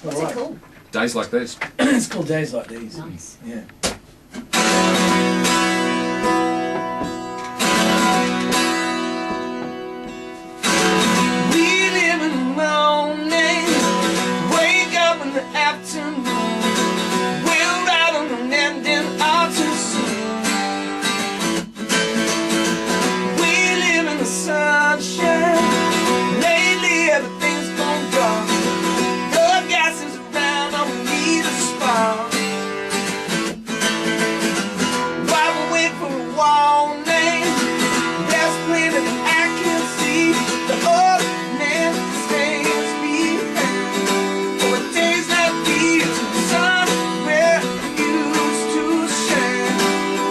What's it called? Days Like This. It's called Days Like These. Nice. Yeah. We live in the morning, wake up in the afternoon. We're out on an ending all too soon. We live in the sunshine. Lately everything's gone dark. The gas is around, all we need is a spark. While we wait for a warning, there's plenty that I can see. The old man stays behind. For days like these, the sun where it used to shine.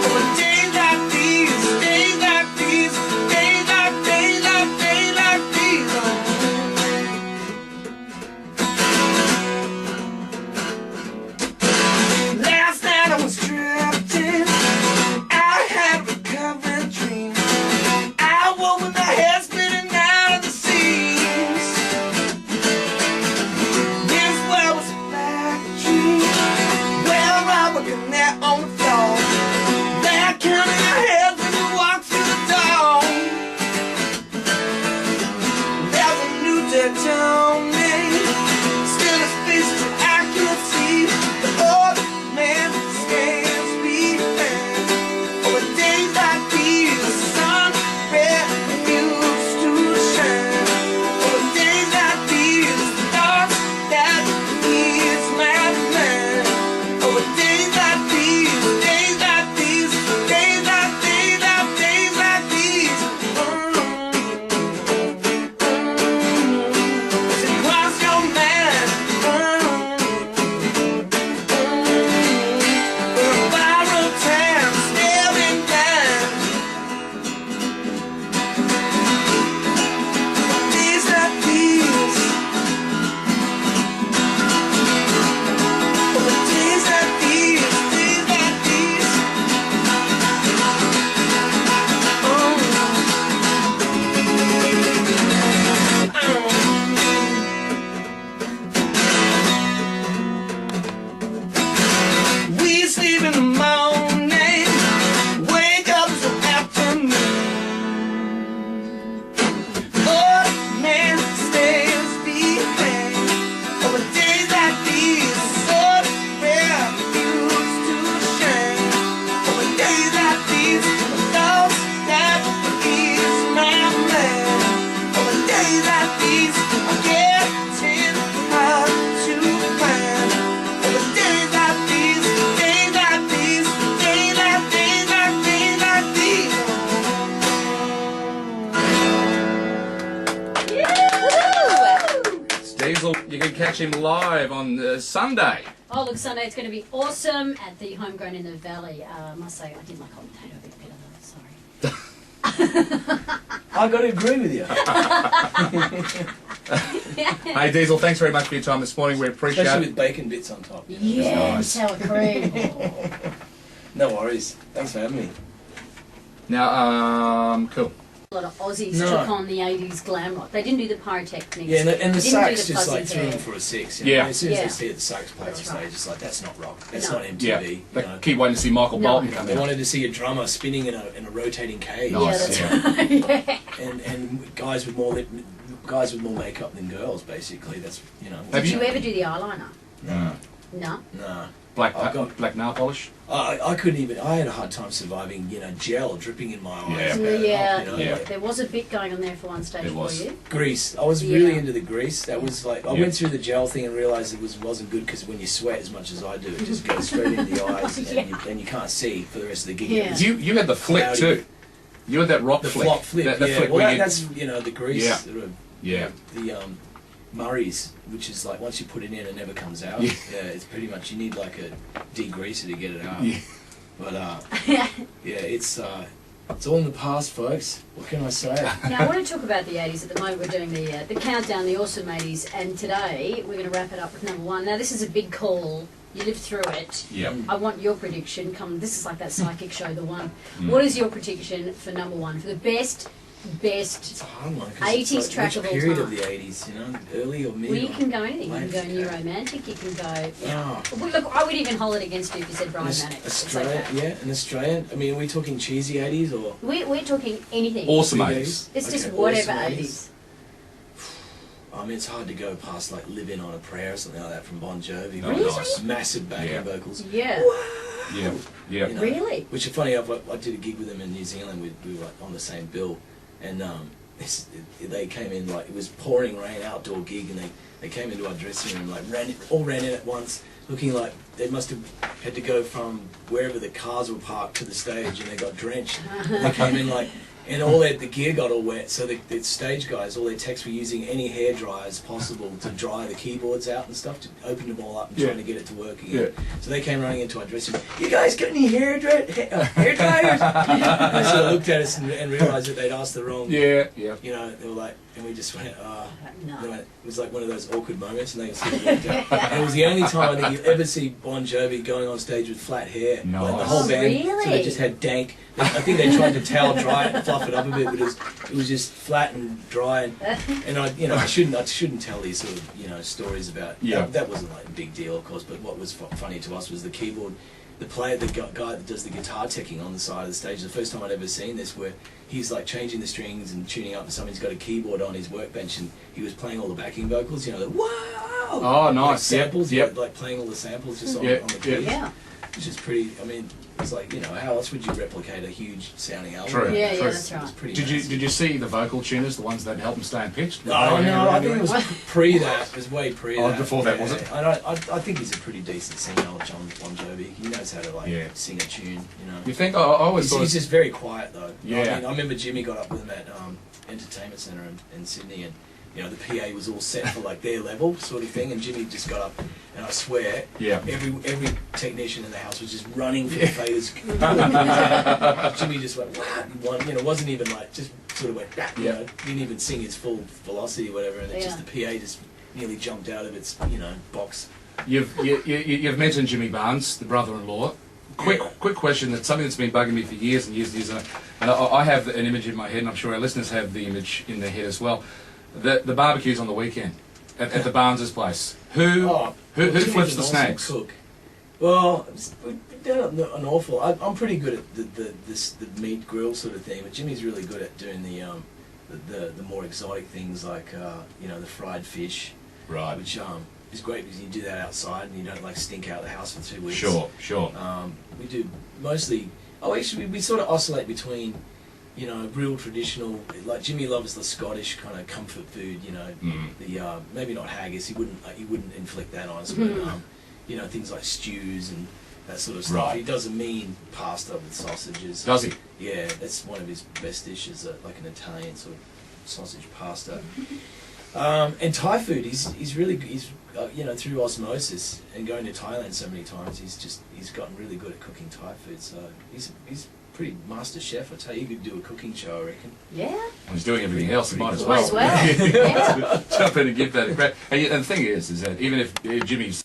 For days like these, days like these, days like these. Last night I was drifting. I had a recurring dream. I woke with my head spinning out of the seams. This world was a factory where I'm looking at on the floor. They're counting our heads when you walk through the door. There's a new day dawning. Still his faces I can see. The old man stands behind. For days like these, the sun red used to shine. For days like these, the thoughts that ease my mind. For days like these, days like these, days like these, days like these. So cross your mind. Borrowed time, staring down. Days like these. Days like these, days like these. We sleep in the morning, wake up till afternoon. Old man stays behind. For days like these, sun where used to shine. For days like these, the thoughts that ease my mind. For days like these, I'm getting hard to find. For days like these, days like these, days like days like days like these. Woo! Diesel, you can catch him live on Sunday. Oh, look, Sunday it's going to be awesome at the Homegrown in the Valley. I must say, I did my commentator a bit better though, sorry. I got to agree with you. Hey, Diesel, thanks very much for your time this morning. We appreciate Especially it. with bacon bits on top. Yeah, Nice. sour cream. No worries. Thanks for having me. Now, cool. A lot of Aussies No. took on the 80s glam rock. They didn't do the pyrotechnics. Yeah, and the They didn't do sax the just like fuzzy threw hair. them for a six. Yeah. As soon as Yeah. they see the sax player on That's stage, right. it's like, that's not rock. That's No. not MTV. Yeah. You They know. keep waiting to see Michael No. Bolton come They in. wanted to see a drummer spinning in a rotating cage. Yeah, Nice, that's yeah. right. Yeah. And guys with more makeup than girls, basically. That's, you know. Have Did you ever do the eyeliner? No. No. Nah. Black, I've got- black nail polish? I couldn't even. I had a hard time surviving, you know, gel dripping in my eyes. Yeah. burning Yeah, up, you know, Yeah. like there was a bit going on there for one stage There for was. you. grease. I was Yeah. really into the grease. That was like I Yeah. went through the gel thing and realised it wasn't good because when you sweat as much as I do, it just goes straight into the eyes Yeah. and you can't see for the rest of the gig. Yeah. It's You had the flick Cloudy. too. You had that rock the flick. flop flip. That, the Yeah, flick well, where you, that's the grease. Yeah. Sort of, yeah. The Murray's, which is like once you put it in, it never comes out. Yeah. It's pretty much you need like a degreaser to get it out. Yeah. But yeah, it's all in the past, folks. What can I say? Now, I want to talk about the 80s. At the moment, we're doing the countdown, the awesome 80s, and today we're going to wrap it up with number one. Now, this is a big call. You lived through it. Yep. I want your prediction. This is like that psychic show, The One. Mm. What is your prediction for number one, for the best best. It's a hard one. 'Cause 80s it's like, track which of all period time. of the 80s, you know? Early or mid? Well, you or can go anything. You can late? go Okay. new romantic. You can go. Yeah. Oh. Well, look, I would even hold it against you if you said Brian Aus- Mannix. It's Australian, okay. yeah, an Australian. I mean, are we talking cheesy 80s or We're talking anything. Awesome big 80s. It's just Okay, whatever awesome 80s. I mean, it's hard to go past like "Living on a Prayer" or something like that from Bon Jovi. Oh, with Really? those massive backing Yeah. vocals. Yeah. Yeah, yeah. You know, Really? Which is funny. I did a gig with them in New Zealand. We were like, on the same bill, and they came in like it was pouring rain, outdoor gig, and they came into our dressing room like ran in at once, looking like they must have had to go from wherever the cars were parked to the stage, and they got drenched. They came in like. And the gear got all wet, so the stage guys, all their techs were using any hair dryers possible to dry the keyboards out and stuff, to open them all up and Yeah. trying to get it to work again. Yeah. So they came running into our dressing room. You guys got any hair dryers? And they sort of looked at us and realised that they'd asked the wrong. Yeah, yeah. You know, they were like, and we just went, No. they went, it was like one of those awkward moments, and they sort of walked out. And it was the only time I think you ever see Bon Jovi going on stage with flat hair. Nice. Like the whole Oh, band. So really? they just had dank. I think they tried to towel dry it and fluff it up a bit, but it was just flat and dry. And I shouldn't tell these sort of stories about. Yeah. That wasn't like a big deal, of course. But what was funny to us was the keyboard. The player, the guy that does the guitar teching on the side of the stage, the first time I'd ever seen this, where he's like changing the strings and tuning up, and somebody's got a keyboard on his workbench, and he was playing all the backing vocals, the wow! Oh, nice. Like samples, Yep. like playing all the samples just on, Yep, on the yep. keys, Yeah. which is pretty. I mean, it's like how else would you replicate a huge sounding album? True. Yeah, True. that's right. It's pretty. Did you amazing. see the vocal tuners, the ones that help them stay in pitch? Oh no, I think it was What? pre that. It was way pre Oh, that. before that, was it? I think he's a pretty decent singer, John Bon Jovi. He knows how to Yeah. sing a tune, You think? I always He's, thought. he's just very quiet though. Yeah. I mean, I remember Jimmy got up with him at Entertainment Centre in Sydney, and the PA was all set for like their level sort of thing, and Jimmy just got up, and I swear, Yeah. every technician in the house was just running for the faders. Jimmy just went, wow, wasn't even like, just sort of went, Yeah. didn't even sing his full velocity or whatever, and it just Yeah. the PA just nearly jumped out of its box. You've mentioned Jimmy Barnes, the brother-in-law. Quick question. That's something that's been bugging me for years and years and years. And I have an image in my head, and I'm sure our listeners have the image in their head as well. The barbecues on the weekend at the Barnes' place. Who Jimmy's flips an the awesome snags? Cook. Well, we've done an awful. I'm pretty good at the meat grill sort of thing, but Jimmy's really good at doing the more exotic things like the fried fish, Right. which is great because you do that outside and you don't like stink out the house for 2 weeks. Sure. We do mostly. Oh, actually, we sort of oscillate between, real traditional. Like Jimmy loves the Scottish kind of comfort food. The maybe not haggis. He wouldn't inflict that on us, but things like stews and that sort of stuff. Right. He does a mean pasta with sausages. Does he? Yeah, that's one of his best dishes, like an Italian sort of sausage pasta. And Thai food, he's really through osmosis and going to Thailand so many times, he's gotten really good at cooking Thai food. So he's pretty master chef. I tell you, he could do a cooking show, I reckon. Yeah. Well, he's doing everything else. He might as Might well. as well. Yeah. Jump in and give that a crack. And the thing is that even if Jimmy's